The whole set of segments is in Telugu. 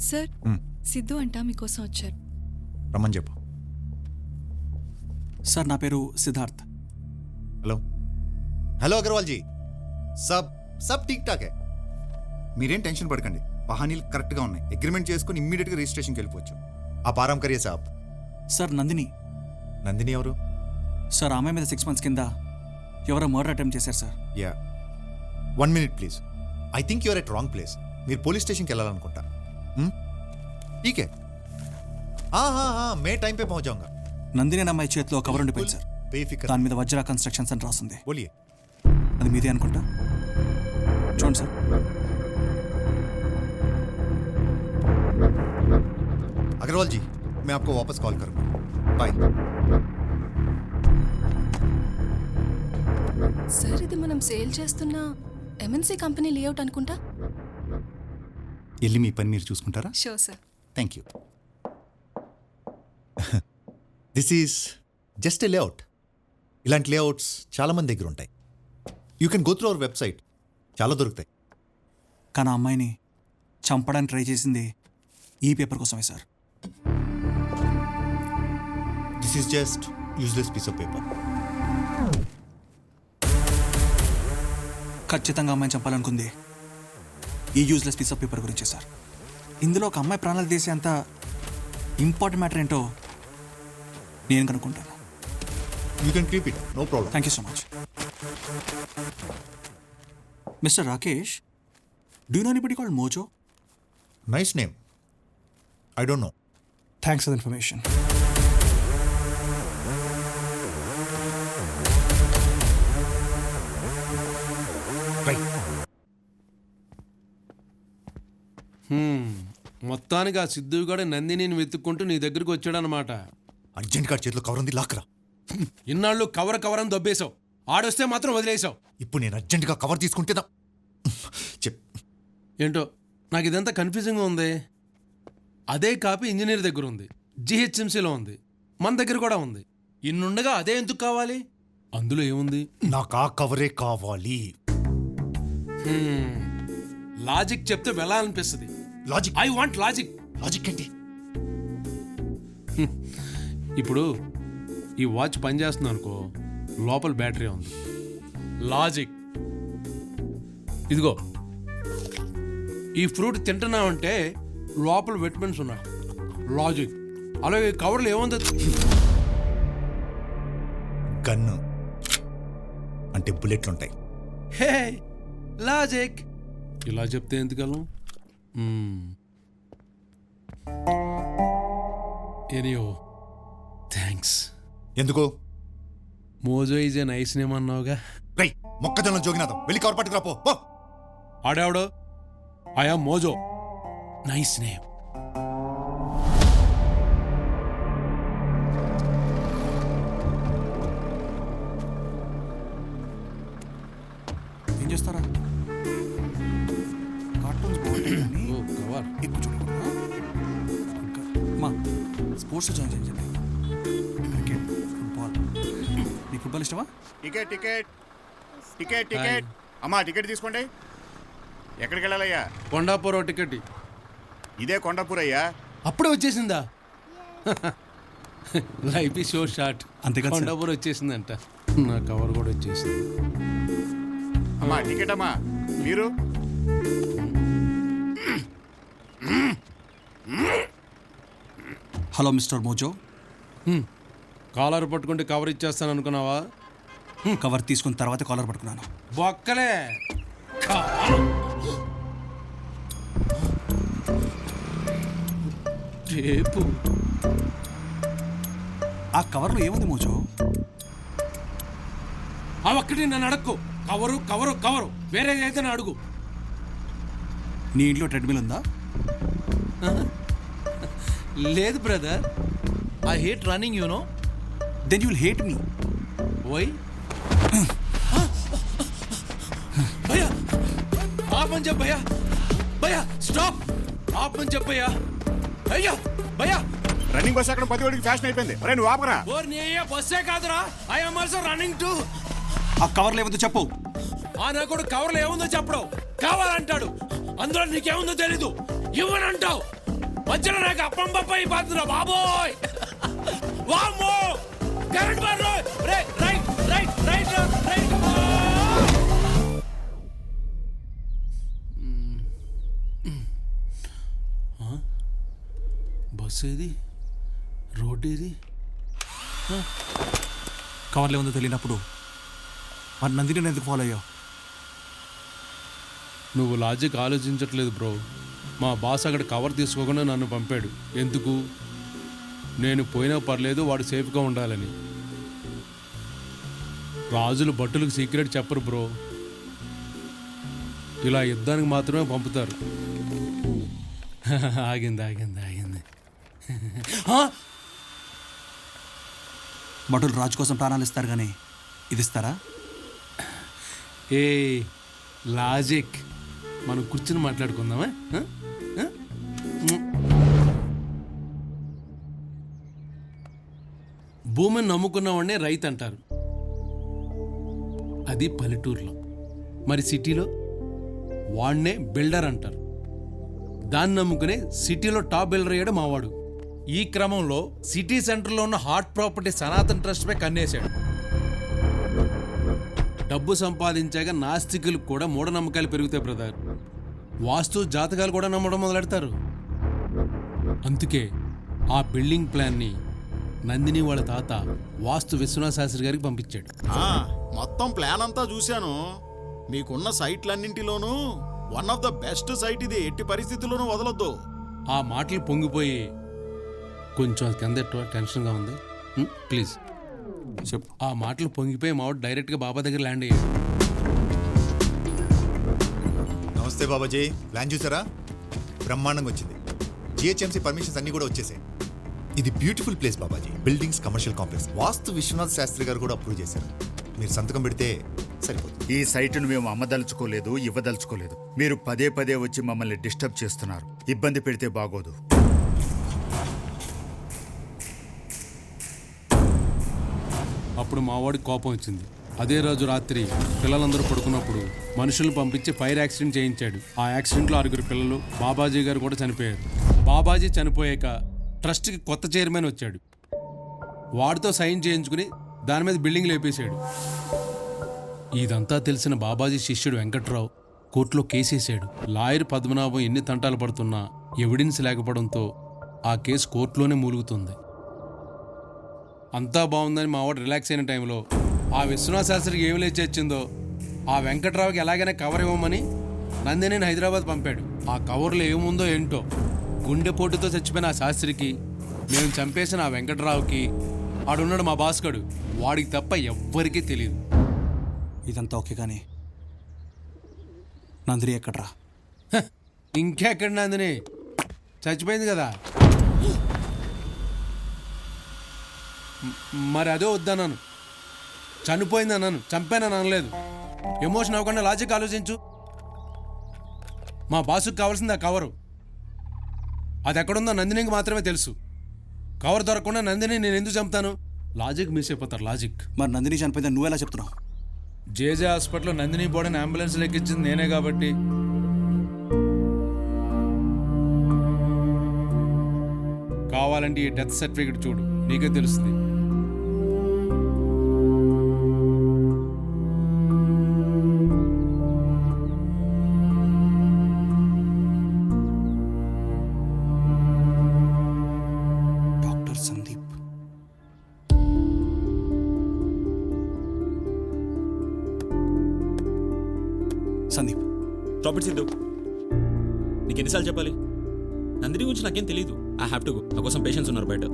సార్ సిద్ధు అంట మీకోసం వచ్చారు. రమ్మని చెప్పు. సార్ నా పేరు సిద్ధార్థ్. హలో హలో అగర్వాల్ జీ, సబ్ ఠీక్ ఠాక్ హై. మీరేం టెన్షన్ పడకండి, పహానీలు కరెక్ట్గా ఉన్నాయి. అగ్రిమెంట్ చేసుకుని ఇమ్మీడియట్గా రిజిస్ట్రేషన్కి వెళ్ళిపోవచ్చు. ఆ ఆరాం కరియే సాబ్. సార్ నందిని. నందిని ఎవరు? సార్ ఆమె మీద 6 months కింద ఎవరో మర్డర్ అటెంప్ట్ చేశారు sir. Yeah 1 minute please. I think you're at wrong place. మీరు పోలీస్ స్టేషన్కి వెళ్ళాలనుకుంటా. ఠీక్ హై. మే టైం పే పहुंच जाऊंगा. నందిని అనే అమ్మాయి చేతిలో కవర్ ఉండిపోయింది సార్. బేఫికర్. దాని మీద వజ్రా కన్స్ట్రక్షన్స్ అని రాస్తుంది. బోలియే. అది మీదే అనుకుంటా. చూడండి సార్. अग्रवाल जी, मैं आपको वापस कॉल करूंगा. बाय. సార్ ఇది మనం సేల్ చేస్తున్న ఎంఎన్సీ కంపెనీ లేఅవుట్ అనుకుంటా. వెళ్ళి మీ పని మీరు చూసుకుంటారా? Sure sir. Thank you. This is just a layout. ఇలాంటి లేఅవుట్స్ చాలామంది దగ్గర ఉంటాయి. You can go through our website, చాలా దొరుకుతాయి. కానీ ఆ అమ్మాయిని చంపడానికి ట్రై చేసింది ఈ పేపర్ కోసమే సార్. This is just useless piece of paper. ఖచ్చితంగా అమ్మాయిని చంపాలనుకుంది ఈ యూజ్లెస్ పీస్ ఆఫ్ పేపర్ గురించే సార్. ఇందులో ఒక అమ్మాయి ప్రాణాలు తీసే అంత ఇంపార్టెంట్ మ్యాటర్ ఏంటో నేను కనుక్కుంటాను. You can keep it, no problem. Thank you so much. Mister Rakesh, do you know anybody called Mojo? Nice name. I don't know. Thanks for the information. మొత్తానికి ఆ సిద్ధుగాడు నందినిని వెతుక్కుంటూ నీ దగ్గరికి వచ్చాడనమాట. అర్జెంట్ కార్డ్ చేతిలో కవర్ ఉంది, లాక్కరా. ఇన్నాళ్ళు కవర్ అని దొబ్బేశావు. ఆడొస్తే మాత్రం వదిలేసావు. ఇప్పుడు నేను అర్జెంటుగా కవర్ తీసుకుంటేదా? ఏంటో నాకు ఇదంతా కన్ఫ్యూజింగ్గా ఉంది. అదే కాపీ ఇంజనీర్ దగ్గర ఉంది, జిహెచ్ఎంసీలో ఉంది, మన దగ్గర కూడా ఉంది. ఇన్నుండగా అదే ఎందుకు కావాలి? అందులో ఏముంది? నాకు ఆ కవరే కావాలి. లాజిక్ చెప్తే వెళ్ళాలనిపిస్తుంది. Logic? I want logic. Logic ఏంటి? ఇప్పుడు ఈ వాచ్ పనిచేస్తుంది అనుకో, లోపల బ్యాటరీ ఉంది. లాజిక్ ఇదిగో, ఈ ఫ్రూట్ తింటున్నావంటే లోపల విటమిన్స్ ఉన్నాయి. లాజిక్. అలాగే కవర్లో ఏముంది? గన్ను అంటే బుల్లెట్లు ఉంటాయి. Hey logic. ఇలా చెప్తే ఎందుకలం? ఎనియో థ్యాంక్స్. ఎందుకు? Mojo is a nice name అన్నావుగా. రై మొక్కజొన్న జోగినాథం, వెళ్ళి కవర్ పట్టుకురా పో. ఆడావిడో I am Mojo. Nice name. ఏం చేస్తారా? కార్టూన్స్ బాగుంటాయి కానీ ఓ కవర్ ఎక్కువ చూడకూడదు. మా స్పోర్ట్స్ జాయిన్ చేయండి. Cricket, football. నీకు ఫుట్బాల్ ఇష్టమా? టికెట్ టికెట్ టికెట్ టికెట్ అమ్మా, టికెట్ తీసుకోండి. ఎక్కడికి వెళ్ళాలయ్యా? కొండాపురం టికెట్. ఇదే కొండాపూర్ అయ్యా. అప్పుడే వచ్చేసిందా? లైఫ్ ఈ షో షార్ట్. అంతేగా సార్. కొండాపురం వచ్చేసిందంట. నా కవర్ కూడా వచ్చేసింది. అమ్మా టికెట్ అమ్మా. మీరు హలో మిస్టర్ మోజో. కాలర్ పట్టుకుంటే కవర్ ఇచ్చేస్తాను అనుకున్నావా? కవర్ తీసుకున్న తర్వాత కాలర్ పట్టుకున్నాను. బొక్కలే. టేపు. ఆ కవర్లో ఏముంది మోజో? ఆ ఒక్కటి నన్ను అడక్కు. కవరు కవరు కవరు, వేరే ఏదైనా అడుగు. నీ ఇంట్లో ట్రెడ్మిల్ ఉందా? లేదు brother. I hate running, you know. Then you'll hate me. Why? భయ్యా ఆపని చెప్ప. భయ్యా భయ్యా స్టాప్. ఆపని చెప్ప. భయ్యా భయ్యా రన్నింగ్ బస్ అక్కడ 10 వాడికి ఫ్యాషన్ అయిపోయింది. అరే నువ్వు ఆపరా. ఓర్ నీ అయ్యా బస్సే కాదురా, I am also running to. ఆ కవర్లో ఏముందో చెప్పు. ఆ నా కూడా కవర్లో ఏముందో చెప్పడం. కావాలంటాడు, అందులో నీకేముందో తెలీదు. ఇవ్వనంటావు. మధ్యలో నాకు అప్పం పప్ప పాత్ర బాబోయ్ వామ్మో current bar right right right right right bus ఏది రోడ్ ఏది కవర్లో ఉందో తెలియనప్పుడు మరి నందిని ఎందుకు ఫాలో అయ్యావు? నువ్వు లాజిక్ ఆలోచించట్లేదు బ్రో. మా బాస్ అక్కడ కవర్ తీసుకోకుండా నన్ను పంపాడు. ఎందుకు? నేను పోయినా పర్లేదు వాడు సేఫ్గా ఉండాలని. రాజులు భట్టులకు సీక్రెట్ చెప్పరు బ్రో, ఇలా యుద్ధానికి మాత్రమే పంపుతారు. ఆగింది ఆగింది ఆగింది. భటులు రాజు కోసం ప్రాణాలు ఇస్తారు కానీ ఇది ఇస్తారా? ఏ లాజిక్ మనం కూర్చుని మాట్లాడుకుందామా? భూమిని నమ్ముకున్నవాడినే రైతు అంటారు, అది పల్లెటూరులో. మరి సిటీలో వాడినే బిల్డర్ అంటారు. దాన్ని నమ్ముకునే సిటీలో టాప్ బిల్డర్ అయ్యాడు మావాడు. ఈ క్రమంలో సిటీ సెంటర్లో ఉన్న హాట్ ప్రాపర్టీ సనాతన్ ట్రస్ట్పై కన్నేశాడు. డబ్బు సంపాదించాక నాస్తికులకు కూడా మూఢనమ్మకాలు పెరుగుతాయి బ్రదర్. వాస్తు జాతకాలు కూడా నమ్మడం మొదలెడతారు. అందుకే ఆ బిల్డింగ్ ప్లాన్ని నందిని వాళ్ళ తాత వాస్తు విశ్వనాథ శాస్త్రి గారికి పంపించాడు. మొత్తం ప్లాన్ అంతా చూశాను. మీకున్న సైట్లన్నింటిలోనూ one of the best site ఇది. ఎట్టి పరిస్థితుల్లోనూ వదలొద్దు. ఆ మాటలు పొంగిపోయి కొంచెం అది కింద టెన్షన్గా ఉంది. ప్లీజ్ చెప్పు. ఆ మాటలు పొంగిపోయి మావాడు డైరెక్ట్గా బాబా దగ్గర ల్యాండ్ అయ్యాడు. నమస్తే బాబాజీ, ప్లాన్ చూసారా? బ్రహ్మాండంగా వచ్చింది. జిహెచ్ఎంసీ పర్మిషన్స్ అన్ని కూడా వచ్చేసాయి. ఇది beautiful place Babaji. Buildings, commercial complex. Vastu Viswanath Shastri గారు కూడా అప్రూవ్ చేశారు. మీరు సంతకం పెడితే సరిపోతుంది. ఈ సైటును మేము అమ్మదలుచుకోలేదు, ఇవ్వదలుచుకోలేదు. మీరు పదే పదే వచ్చి మమ్మల్ని డిస్టర్బ్ చేస్తున్నారు. ఇబ్బంది పెడితే బాగోదు. అప్పుడు మావాడికి కోపం వచ్చింది. అదే రోజు రాత్రి పిల్లలందరూ పడుకున్నప్పుడు మనుషులను పంపించి ఫైర్ యాక్సిడెంట్ చేయించాడు. ఆ యాక్సిడెంట్లో 6 పిల్లలు, బాబాజీ గారు కూడా చనిపోయారు. బాబాజీ చనిపోయాక ట్రస్ట్కి కొత్త చైర్మన్ వచ్చాడు. వాడితో సైన్ చేయించుకుని దాని మీద బిల్డింగ్ లేపేశాడు. ఇదంతా తెలిసిన బాబాజీ శిష్యుడు వెంకట్రావు కోర్టులో కేసేశాడు. లాయర్ పద్మనాభం ఎన్ని తంటాలు పడుతున్నా ఎవిడెన్స్ లేకపోవడంతో ఆ కేసు కోర్టులోనే మూలుగుతుంది. అంతా బాగుందని మావాడు రిలాక్స్ అయిన టైంలో ఆ విశ్వనాథ శాస్త్రికి ఏమి లేచి వచ్చిందో ఆ వెంకట్రావుకి ఎలాగైనా కవర్ ఇవ్వమని నందినిని హైదరాబాద్ పంపాడు. ఆ కవర్లో ఏముందో ఏంటో గుండెపోటుతో చచ్చిపోయిన ఆ శాస్త్రికి, మేము చంపేసిన ఆ వెంకట్రావుకి, ఆడున్నాడు మా భాస్కడు, వాడికి తప్ప ఎవ్వరికీ తెలియదు. ఇదంతా ఓకే కానీ నందిని ఎక్కడ్రా? ఇంకెక్కడ నందిని? చచ్చిపోయింది కదా. మరి అదే వద్దన్నాను. చనిపోయింది అన్నాను, చంపానని అనలేదు. ఎమోషన్ అవ్వకుండా లాజిక్ ఆలోచించు. మా బాసుకు కావాల్సింది ఆ కవరు. అది ఎక్కడుందో నందినికి మాత్రమే తెలుసు. కవర్ దొరకకుండా నందిని నేను ఎందుకు చంపుతాను? లాజిక్ మిస్ అయిపోతారు, లాజిక్. మరి నందిని చనిపోయిందని నువ్వెలా చెప్తున్నావు? జేజే హాస్పిటల్లో నందిని బోర్డని అంబులెన్స్ లెక్కించింది నేనే కాబట్టి. కావాలంటే ఈ డెత్ సర్టిఫికేట్ చూడు, నీకే తెలుస్తుంది. డాక్టర్ సందీప్. సందీప్, ప్రాపర్టీ సిద్ధు, నీకు ఎన్నిసార్లు చెప్పాలి? నందిని గురించి నాకేం తెలియదు. I have to go. నా కోసం పేషెంట్స్ ఉన్నారు బయట.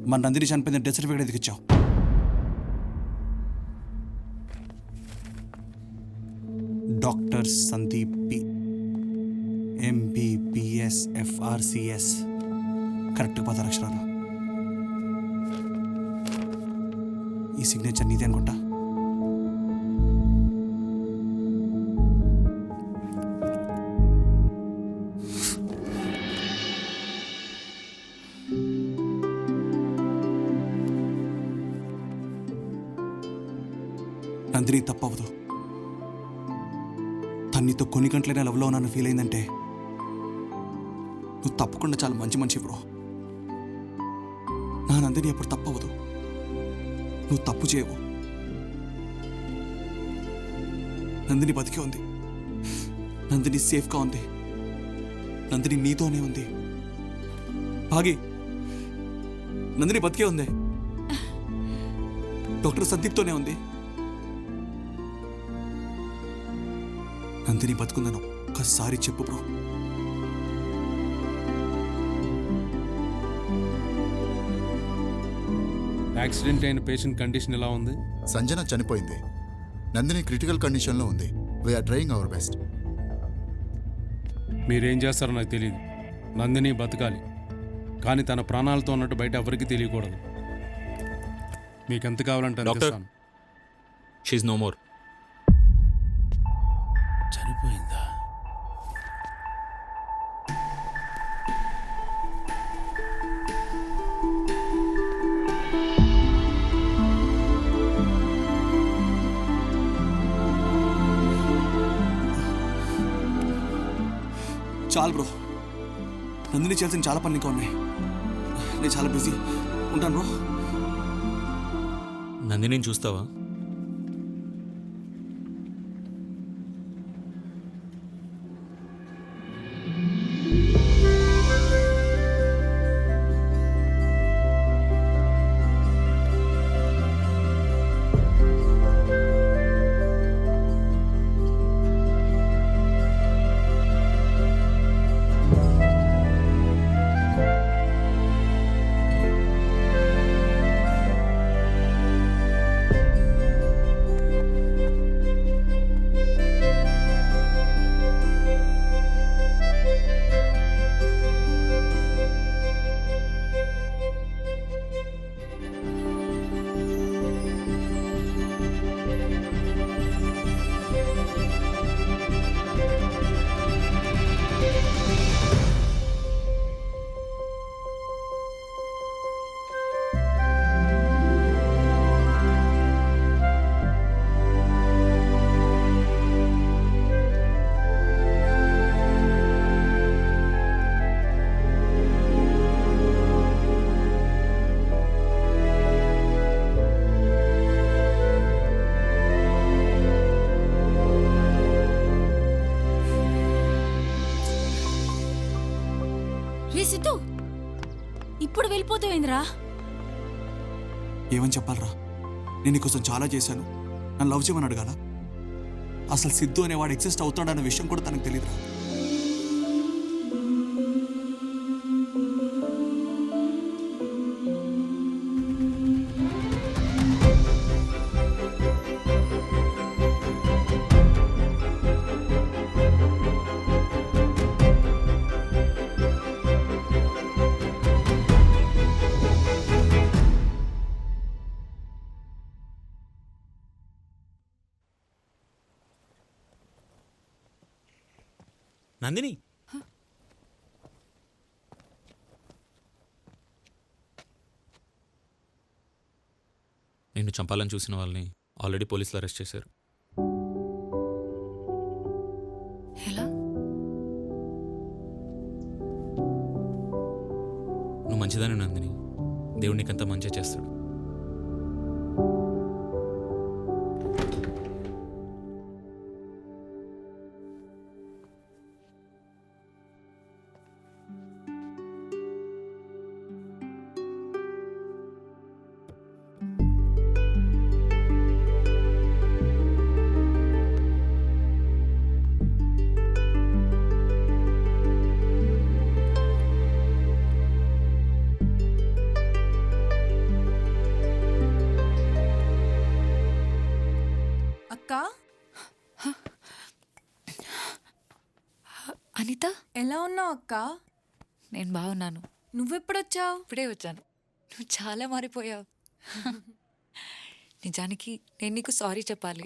మన నందిని చనిపోయింది డెత్ సర్టిఫికేట్ ఎందుకు ఇచ్చావు? Doctor Sandeep P, MBBS, FRCS. కరెక్ట్గా 10 అక్షరాలు. ఈ సిగ్నేచర్ నీదే అనుకుంటా. నందిని తప్పవదు. కానీ నీతో కొన్ని గంటలైనా లవ్లో ఉన్నాను ఫీల్ అయిందంటే నువ్వు తప్పకుండా చాలా మంచి మనిషి బ్రో. నా నందిని ఎప్పుడు తప్పవదు. నువ్వు తప్పు చేయవు. నందిని బతికే ఉంది. నందిని సేఫ్గా ఉంది. నందిని నీతోనే ఉంది. భాగి, నందిని బతికే ఉంది. డాక్టర్ సందీప్తోనే ఉంది. నందిని బతుకుందని ఒక్కసారి చెప్పు బ్రో. యాక్సిడెంట్ అయిన పేషెంట్ కండిషన్ ఎలా ఉంది? సంజన చనిపోయింది. నందిని క్రిటికల్ కండిషన్లో ఉంది. We're trying our best. మీరేం చేస్తారో నాకు తెలియదు. నందిని బతకాలి, కానీ తన ప్రాణాలతో ఉన్నట్టు బయట ఎవరికి తెలియకూడదు. మీకు ఎంత కావాలంటే అంత డాక్టర్. ఇస్తాను. She no more. చనిపోయిందా? చాలు బ్రో. నందిని చేయాల్సిన చాలా పనులు ఇంకా ఉన్నాయి. నేను చాలా బిజీ ఉంటాను బ్రో. నందిని చూస్తావా? రే సిద్ధు, ఇప్పుడు వెళ్ళిపోతావేంద్రా? ఏమని చెప్పాలరా? నేను నీకోసం చాలా చేశాను. నన్ను లవ్ చేయమని అడగాల? అసలు సిద్ధు అనేవాడు ఎగ్జిస్ట్ అవుతాడన్న విషయం కూడా తనకు తెలియదురా. నందిని, నిన్ను చంపాలని చూసిన వాళ్ళని ఆల్రెడీ పోలీసులు అరెస్ట్ చేశారు. ఎలా? నువ్వు మంచిదాని నందిని. దేవుడు నీకంతా మంచిగా చేస్తాడు. అక్క, అనిత, ఎలా ఉన్నావు అక్క? నేను బాగున్నాను. నువ్వెప్పుడొచ్చావు? ఇప్పుడే వచ్చాను. నువ్వు చాలా మారిపోయావు. నిజానికి నేను నీకు సారీ చెప్పాలి.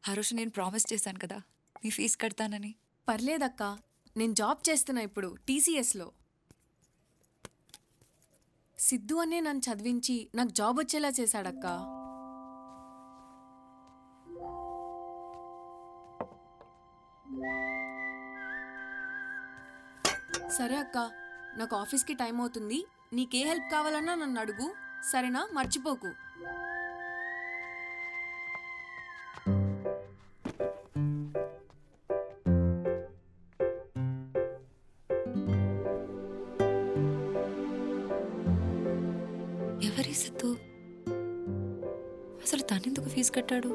ఆ రోజు నేను ప్రామిస్ చేశాను కదా, నీ ఫీజు కడతానని. పర్లేదక్క, నేను జాబ్ చేస్తున్నా ఇప్పుడు TCSలో. సిద్ధు అనే నన్ను చదివించి నాకు జాబ్ వచ్చేలా చేశాడక్క. సరే అక్క, నాకు ఆఫీస్కి టైం అవుతుంది. నీకే హెల్ప్ కావాలన్నా నన్ను అడుగు, సరేనా? మర్చిపోకు. ఎవరి సిద్ధు? అసలు తనెందుకు ఫీజు కట్టాడు?